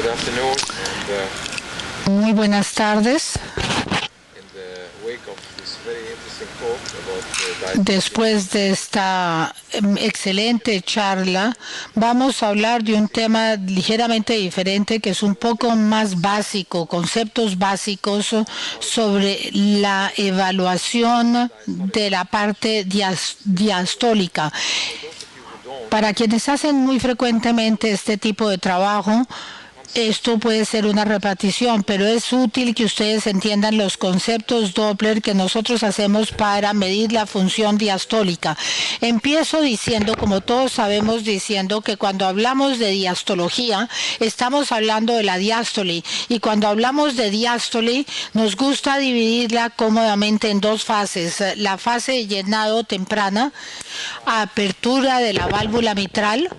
Good afternoon. Muy buenas tardes. In the wake of this very interesting talk about Después de esta excelente charla, vamos a hablar de un tema ligeramente diferente que es un poco más básico, conceptos básicos sobre la evaluación de la parte diastólica. Para quienes hacen muy frecuentemente este tipo de trabajo, esto puede ser una repetición, pero es útil que ustedes entiendan los conceptos Doppler que nosotros hacemos para medir la función diastólica. Empiezo diciendo, como todos sabemos, diciendo que cuando hablamos de diastología, estamos hablando de la diástole. Y cuando hablamos de diástole, nos gusta dividirla cómodamente en dos fases. La fase de llenado temprana, apertura de la válvula mitral,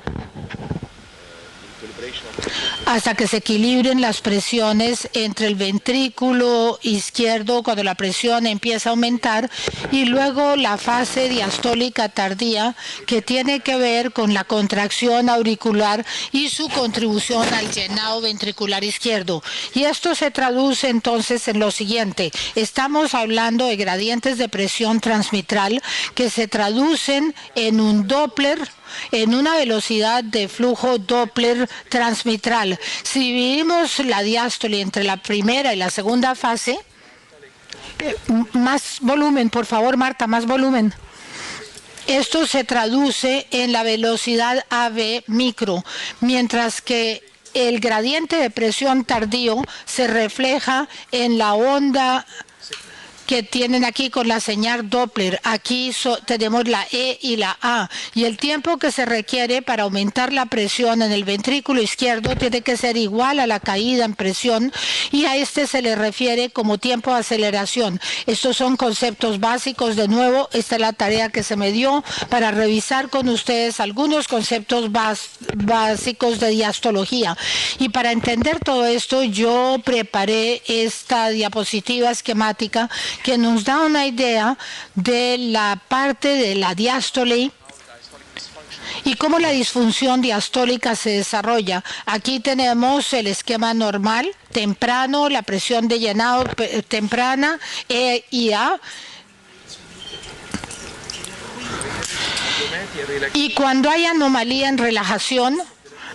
hasta que se equilibren las presiones entre el ventrículo izquierdo cuando la presión empieza a aumentar, y luego la fase diastólica tardía, que tiene que ver con la contracción auricular y su contribución al llenado ventricular izquierdo. Y esto se traduce entonces en lo siguiente: estamos hablando de gradientes de presión transmitral que se traducen en un Doppler, en una velocidad de flujo Doppler transmitral. Si dividimos la diástole entre la primera y la segunda fase, más volumen, por favor, Marta, más volumen. Esto se traduce en la velocidad AB micro, mientras que el gradiente de presión tardío se refleja en la onda que tienen aquí con la señal Doppler. Aquí tenemos la E y la A, y el tiempo que se requiere para aumentar la presión en el ventrículo izquierdo tiene que ser igual a la caída en presión, y a este se le refiere como tiempo de aceleración. Estos son conceptos básicos. De nuevo, esta es la tarea que se me dio para revisar con ustedes algunos conceptos básicos de diastología. Y para entender todo esto, yo preparé esta diapositiva esquemática que nos da una idea de la parte de la diástole y cómo la disfunción diastólica se desarrolla. Aquí tenemos el esquema normal, temprano, la presión de llenado temprana, E y A. Y cuando hay anomalía en relajación,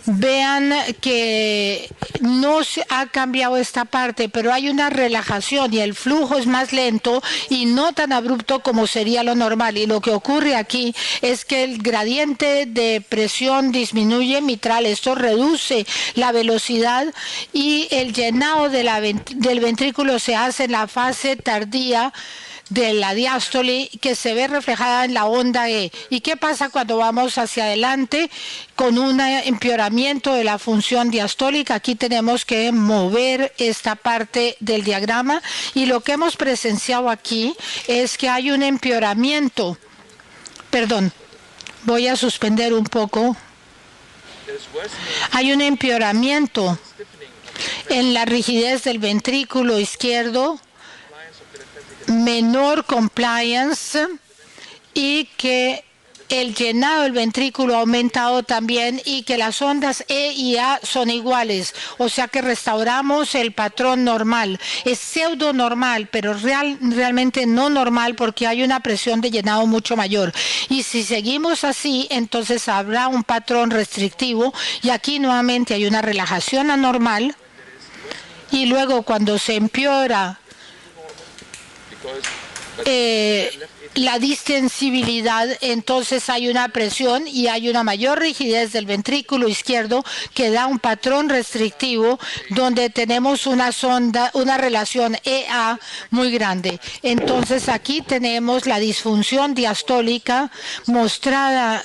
vean que no se ha cambiado esta parte, pero hay una relajación y el flujo es más lento y no tan abrupto como sería lo normal. Y lo que ocurre aquí es que el gradiente de presión disminuye mitral. Esto reduce la velocidad y el llenado del ventrículo se hace en la fase tardía de la diástole, que se ve reflejada en la onda E. ¿Y qué pasa cuando vamos hacia adelante con un empeoramiento de la función diastólica? Aquí tenemos que mover esta parte del diagrama, y lo que hemos presenciado aquí es que hay un empeoramiento. Perdón, voy a suspender un poco. Hay un empeoramiento en la rigidez del ventrículo izquierdo, menor compliance, y que el llenado del ventrículo ha aumentado también, y que las ondas E y A son iguales, o sea que restauramos el patrón normal. Es pseudo normal, pero realmente no normal, porque hay una presión de llenado mucho mayor. Y si seguimos así, entonces habrá un patrón restrictivo, y aquí nuevamente hay una relajación anormal, y luego cuando se empeora la distensibilidad, entonces hay una presión y hay una mayor rigidez del ventrículo izquierdo que da un patrón restrictivo donde tenemos una relación EA muy grande. Entonces aquí tenemos la disfunción diastólica mostrada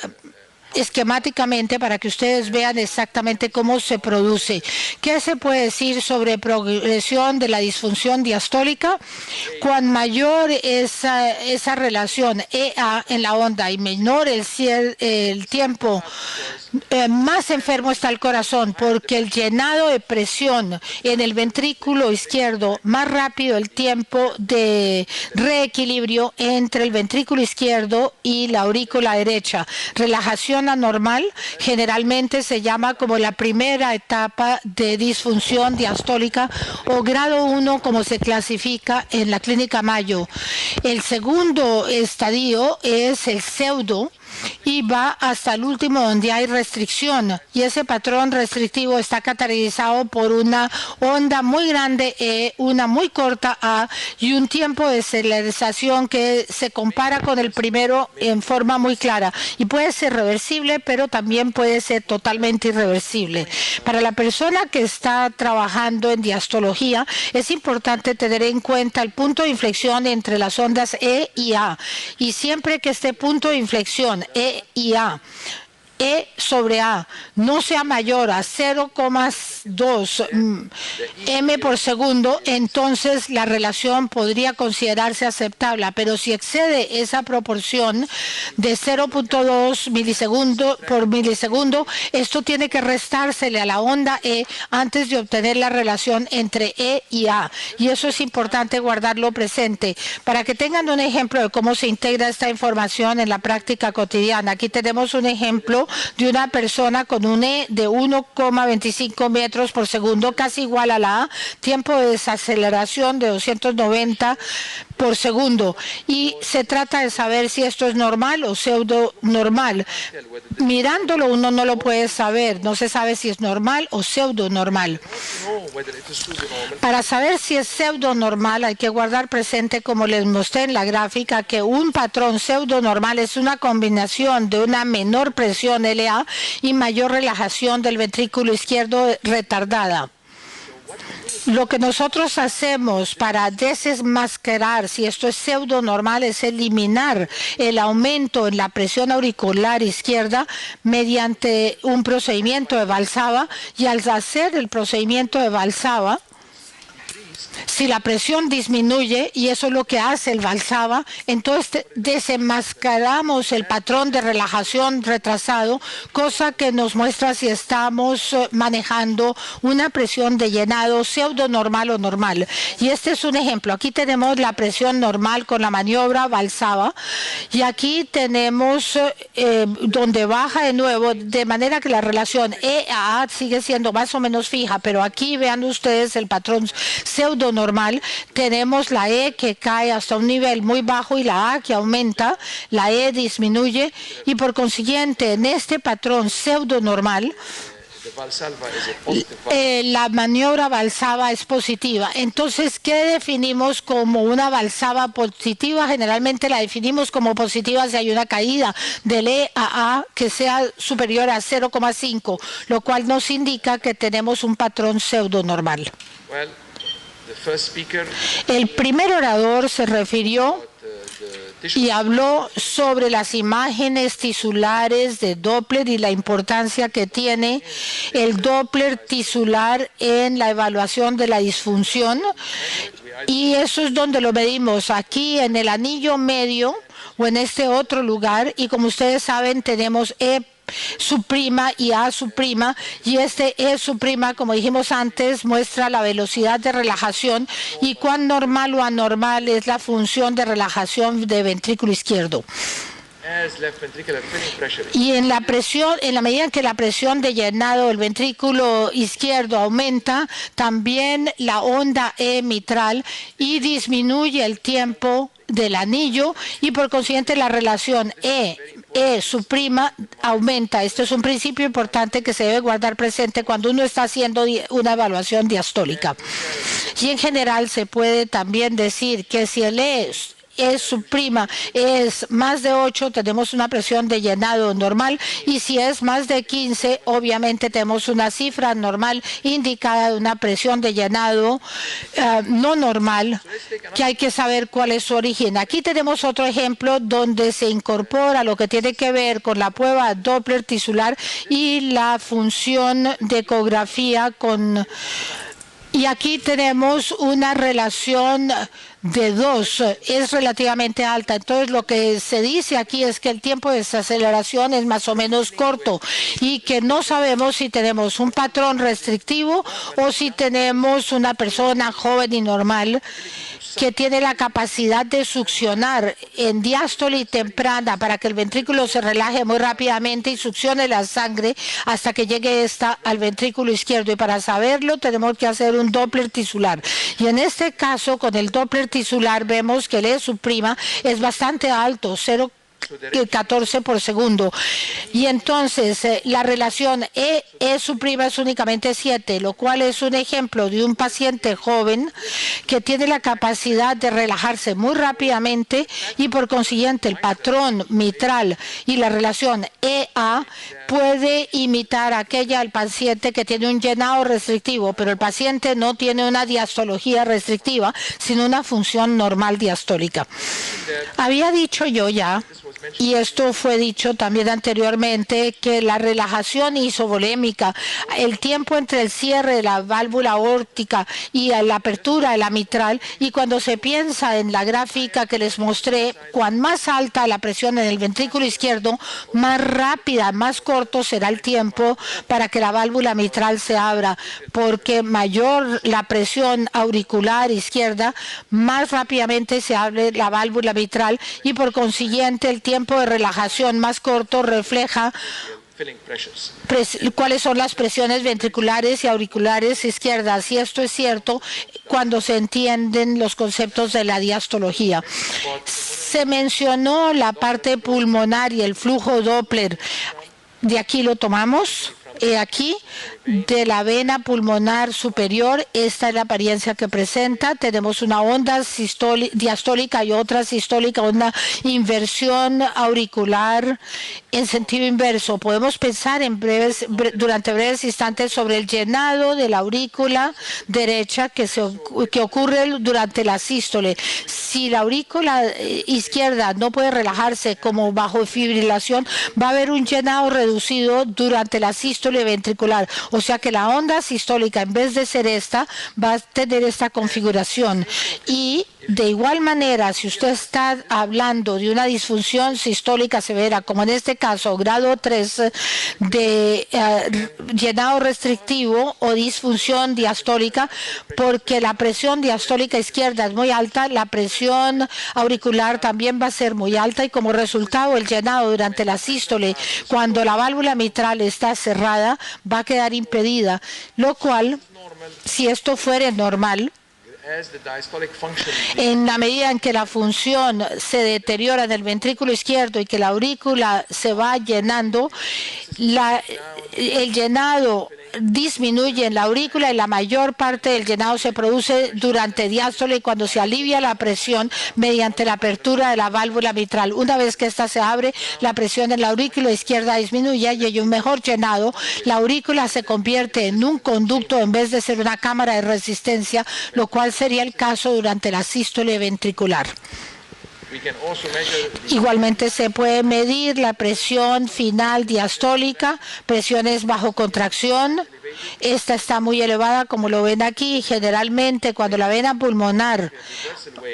esquemáticamente para que ustedes vean exactamente cómo se produce. ¿Qué se puede decir sobre progresión de la disfunción diastólica? Cuan mayor esa relación EA en la onda y menor el tiempo, más enfermo está el corazón, porque el llenado de presión en el ventrículo izquierdo, más rápido el tiempo de reequilibrio entre el ventrículo izquierdo y la aurícula derecha. Relajación presión anormal generalmente se llama como la primera etapa de disfunción diastólica o grado 1 como se clasifica en la clínica Mayo. El segundo estadio es el pseudo y va hasta el último donde hay restricción, y ese patrón restrictivo está caracterizado por una onda muy grande E, una muy corta A y un tiempo de aceleración que se compara con el primero en forma muy clara, y puede ser reversible pero también puede ser totalmente irreversible. Para la persona que está trabajando en diastología es importante tener en cuenta el punto de inflexión entre las ondas E y A, y siempre que este punto de inflexión E y A, E sobre A, no sea mayor a 0,2 m por segundo, entonces la relación podría considerarse aceptable, pero si excede esa proporción de 0,2 milisegundo por milisegundo, esto tiene que restársele a la onda E antes de obtener la relación entre E y A, y eso es importante guardarlo presente para que tengan un ejemplo de cómo se integra esta información en la práctica cotidiana. Aquí tenemos un ejemplo de una persona con un E de 1,25 metros por segundo, casi igual a la A, tiempo de desaceleración de 290 por segundo, y se trata de saber si esto es normal o pseudo normal. Mirándolo uno no lo puede saber, no se sabe si es normal o pseudo normal. Para saber si es pseudo normal hay que guardar presente, como les mostré en la gráfica, que un patrón pseudo normal es una combinación de una menor presión LA y mayor relajación del ventrículo izquierdo retardada. Lo que nosotros hacemos para desenmascarar si esto es pseudo normal es eliminar el aumento en la presión auricular izquierda mediante un procedimiento de Valsalva, y al hacer el procedimiento de Valsalva, si la presión disminuye, y eso es lo que hace el Valsalva, entonces desenmascaramos el patrón de relajación retrasado, cosa que nos muestra si estamos manejando una presión de llenado pseudo normal o normal. Y este es un ejemplo. Aquí tenemos la presión normal con la maniobra Valsalva, y aquí tenemos donde baja de nuevo, de manera que la relación E a A sigue siendo más o menos fija, pero aquí vean ustedes el patrón pseudo normal. Tenemos la E que cae hasta un nivel muy bajo y la A que aumenta, la E disminuye, y por consiguiente en este patrón pseudo normal la maniobra Valsalva es positiva. Entonces, ¿qué definimos como una Valsalva positiva? Generalmente la definimos como positiva si hay una caída del E a A que sea superior a 0,5, lo cual nos indica que tenemos un patrón pseudo normal. El primer orador se refirió y habló sobre las imágenes tisulares de Doppler y la importancia que tiene el Doppler tisular en la evaluación de la disfunción, y eso es donde lo medimos, aquí en el anillo medio o en este otro lugar, y como ustedes saben tenemos E suprima y A suprima, y este E suprima, como dijimos antes, muestra la velocidad de relajación y cuán normal o anormal es la función de relajación de ventrículo izquierdo. Y en la presión, en la medida en que la presión de llenado del ventrículo izquierdo aumenta, también la onda E mitral, y disminuye el tiempo del anillo, y por consiguiente la relación E suprima aumenta. Esto es un principio importante que se debe guardar presente cuando uno está haciendo una evaluación diastólica. Y en general se puede también decir que si el E suprima es más de 8, tenemos una presión de llenado normal, y si es más de 15, obviamente tenemos una cifra normal indicada de una presión de llenado no normal, que hay que saber cuál es su origen. Aquí tenemos otro ejemplo donde se incorpora lo que tiene que ver con la prueba Doppler tisular y la función de ecografía con... Y aquí tenemos una relación de 2, es relativamente alta. Entonces lo que se dice aquí es que el tiempo de desaceleración es más o menos corto, y que no sabemos si tenemos un patrón restrictivo o si tenemos una persona joven y normal. que tiene la capacidad de succionar en diástole temprana para que el ventrículo se relaje muy rápidamente y succione la sangre hasta que llegue esta al ventrículo izquierdo. Y para saberlo tenemos que hacer un Doppler tisular. Y en este caso, con el Doppler tisular, vemos que el E' es bastante alto, 0,14 por segundo. Y entonces la relación E' es únicamente 7, lo cual es un ejemplo de un paciente joven que tiene la capacidad de relajarse muy rápidamente y por consiguiente el patrón mitral y la relación EA puede imitar aquella del paciente que tiene un llenado restrictivo, pero el paciente no tiene una diastología restrictiva, sino una función normal diastólica. Había dicho yo ya, y esto fue dicho también anteriormente, que la relajación isovolémica, el tiempo entre el cierre de la válvula aórtica y la apertura de la mitral, y cuando se piensa en la gráfica que les mostré, cuan más alta la presión en el ventrículo izquierdo, más rápida, más corto será el tiempo para que la válvula mitral se abra, porque mayor la presión auricular izquierda, más rápidamente se abre la válvula mitral y por consiguiente el tiempo de relajación más corto refleja cuáles son las presiones ventriculares y auriculares izquierdas. Y esto es cierto cuando se entienden los conceptos de la diastología. Se mencionó la parte pulmonar y el flujo Doppler. De aquí lo tomamos. Aquí, de la vena pulmonar superior, esta es la apariencia que presenta. Tenemos una onda diastólica y otra sistólica, una inversión auricular en sentido inverso. Podemos pensar durante breves instantes sobre el llenado de la aurícula derecha que ocurre durante la sístole. Si la aurícula izquierda no puede relajarse como bajo fibrilación, va a haber un llenado reducido durante la sístole ventricular, o sea que la onda sistólica en vez de ser esta va a tener esta configuración. Y de igual manera, si usted está hablando de una disfunción sistólica severa, como en este caso grado 3 de llenado restrictivo o disfunción diastólica, porque la presión diastólica izquierda es muy alta, la presión auricular también va a ser muy alta y como resultado el llenado durante la sístole, cuando la válvula mitral está cerrada, va a quedar impedida, lo cual, si esto fuera normal, en la medida en que la función se deteriora en el ventrículo izquierdo y que la aurícula se va llenando, el llenado disminuye en la aurícula y la mayor parte del llenado se produce durante diástole y cuando se alivia la presión mediante la apertura de la válvula mitral. Una vez que ésta se abre, la presión en la aurícula izquierda disminuye y hay un mejor llenado. La aurícula se convierte en un conducto en vez de ser una cámara de resistencia, lo cual sería el caso durante la sístole ventricular. Igualmente se puede medir la presión final diastólica, presiones bajo contracción. Esta está muy elevada, como lo ven aquí. Generalmente, cuando la vena pulmonar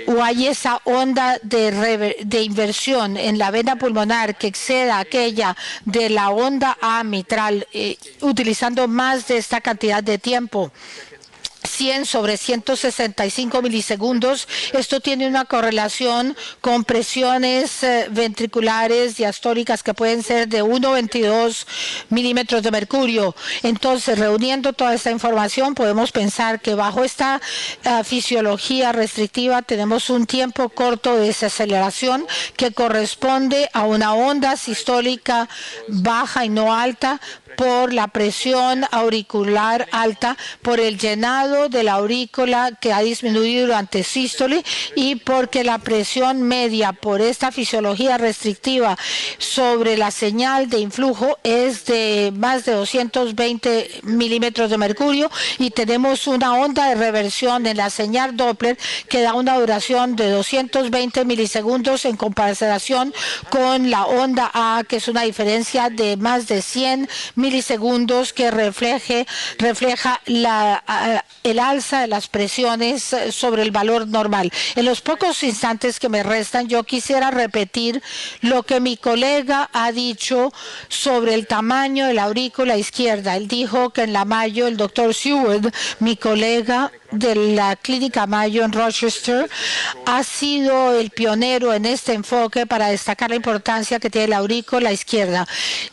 o hay esa onda de inversión en la vena pulmonar que exceda aquella de la onda A mitral, utilizando más de esta cantidad de tiempo, 100 sobre 165 milisegundos. Esto tiene una correlación con presiones ventriculares diastólicas que pueden ser de 1,22 milímetros de mercurio. Entonces, reuniendo toda esta información, podemos pensar que bajo esta fisiología restrictiva tenemos un tiempo corto de desaceleración que corresponde a una onda sistólica baja y no alta por la presión auricular alta, por el llenado de la aurícula que ha disminuido durante sístole y porque la presión media por esta fisiología restrictiva sobre la señal de influjo es de más de 220 milímetros de mercurio y tenemos una onda de reversión en la señal Doppler que da una duración de 220 milisegundos en comparación con la onda A, que es una diferencia de más de 100 milisegundos que refleja el alza de las presiones sobre el valor normal. En los pocos instantes que me restan, yo quisiera repetir lo que mi colega ha dicho sobre el tamaño de la aurícula izquierda. Él dijo que en la mayo el doctor Seward, mi colega, de la Clínica Mayo en Rochester ha sido el pionero en este enfoque para destacar la importancia que tiene la aurícula izquierda.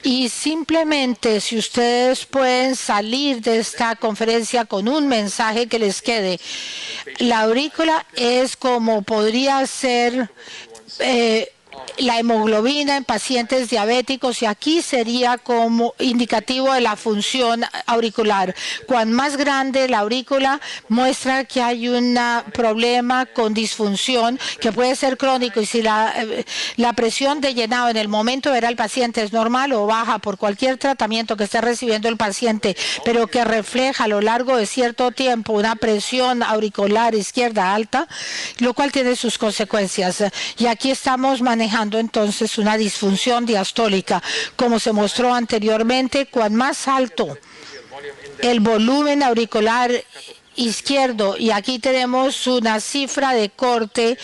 Y simplemente, si ustedes pueden salir de esta conferencia con un mensaje que les quede, la aurícula es como podría ser la hemoglobina en pacientes diabéticos, y aquí sería como indicativo de la función auricular. Cuanto más grande la aurícula, muestra que hay un problema con disfunción que puede ser crónico, y si la presión de llenado en el momento de ver al paciente es normal o baja por cualquier tratamiento que esté recibiendo el paciente, pero que refleja a lo largo de cierto tiempo una presión auricular izquierda alta, lo cual tiene sus consecuencias. Y aquí estamos manejando entonces una disfunción diastólica. Como se mostró anteriormente, cuanto más alto el volumen auricular izquierdo, y aquí tenemos una cifra de corte,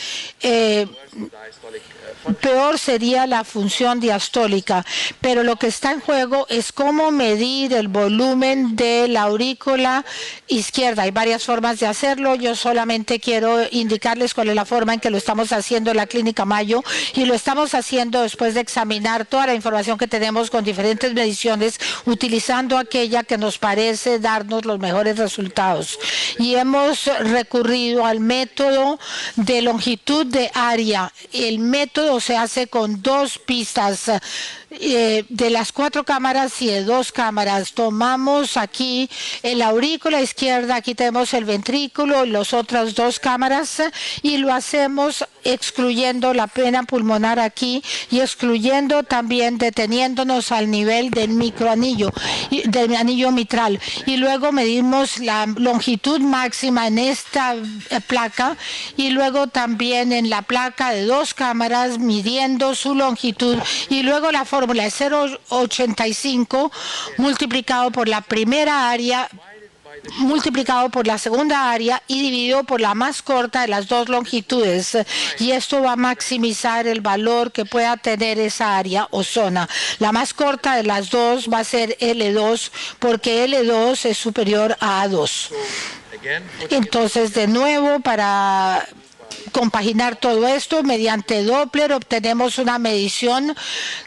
peor sería la función diastólica. Pero lo que está en juego es cómo medir el volumen de la aurícula izquierda. Hay varias formas de hacerlo. Yo solamente quiero indicarles cuál es la forma en que lo estamos haciendo en la Clínica Mayo, y lo estamos haciendo después de examinar toda la información que tenemos con diferentes mediciones, utilizando aquella que nos parece darnos los mejores resultados. Y hemos recurrido al método de longitud de área. El método se hace con 2 pistas de las 4 cámaras y de 2 cámaras. Tomamos aquí en la aurícula izquierda, aquí tenemos el ventrículo, las otras 2 cámaras, y lo hacemos excluyendo la vena pulmonar aquí y excluyendo también, deteniéndonos al nivel del microanillo, del anillo mitral, y luego medimos la longitud máxima en esta placa, y luego también en la placa de 2 cámaras midiendo su longitud, y luego la fórmula es 0,85 multiplicado por la primera área multiplicado por la segunda área y dividido por la más corta de las 2 longitudes, y esto va a maximizar el valor que pueda tener esa área o zona. La más corta de las 2 va a ser L2, porque L2 es superior a A2. Entonces, de nuevo, para compaginar todo esto, mediante Doppler obtenemos una medición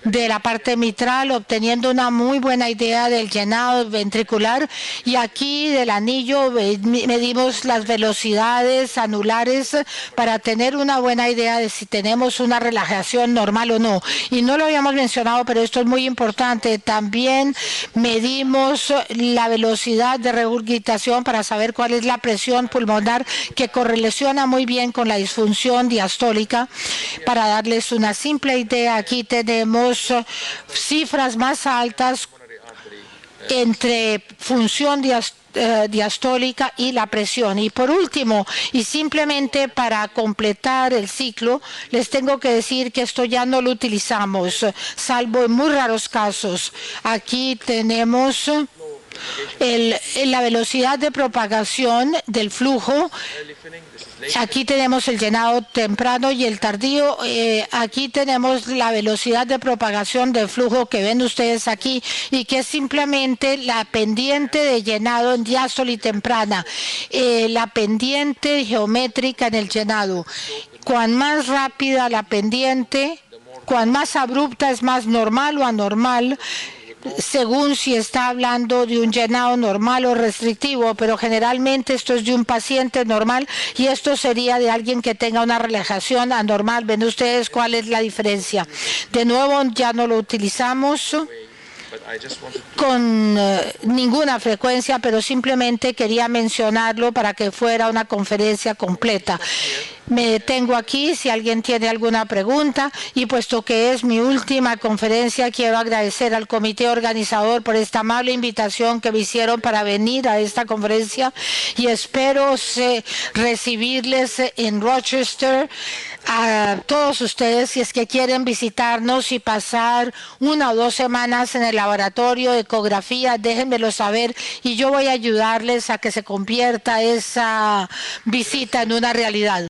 de la parte mitral, obteniendo una muy buena idea del llenado ventricular, y aquí del anillo medimos las velocidades anulares para tener una buena idea de si tenemos una relajación normal o no. Y no lo habíamos mencionado, pero esto es muy importante. También medimos la velocidad de regurgitación para saber cuál es la presión pulmonar, que correlaciona muy bien con la disfunción diastólica. Para darles una simple idea, aquí tenemos cifras más altas entre función diastólica y la presión. Y por último, y simplemente para completar el ciclo, les tengo que decir que esto ya no lo utilizamos, salvo en muy raros casos. Aquí tenemos la velocidad de propagación del flujo. Aquí tenemos el llenado temprano y el tardío. Aquí tenemos la velocidad de propagación del flujo que ven ustedes aquí, y que es simplemente la pendiente de llenado en diástole temprana, la pendiente geométrica en el llenado. Cuan más rápida la pendiente, cuan más abrupta, es más normal o anormal, según si está hablando de un llenado normal o restrictivo, pero generalmente esto es de un paciente normal, y esto sería de alguien que tenga una relajación anormal. ¿Ven ustedes cuál es la diferencia? De nuevo, ya no lo utilizamos con ninguna frecuencia, pero simplemente quería mencionarlo para que fuera una conferencia completa. Me detengo aquí si alguien tiene alguna pregunta, y puesto que es mi última conferencia, quiero agradecer al comité organizador por esta amable invitación que me hicieron para venir a esta conferencia, y espero recibirles en Rochester a todos ustedes, si es que quieren visitarnos y pasar 1 o 2 semanas en el laboratorio de ecografía. Déjenmelo saber y yo voy a ayudarles a que se convierta esa visita en una realidad.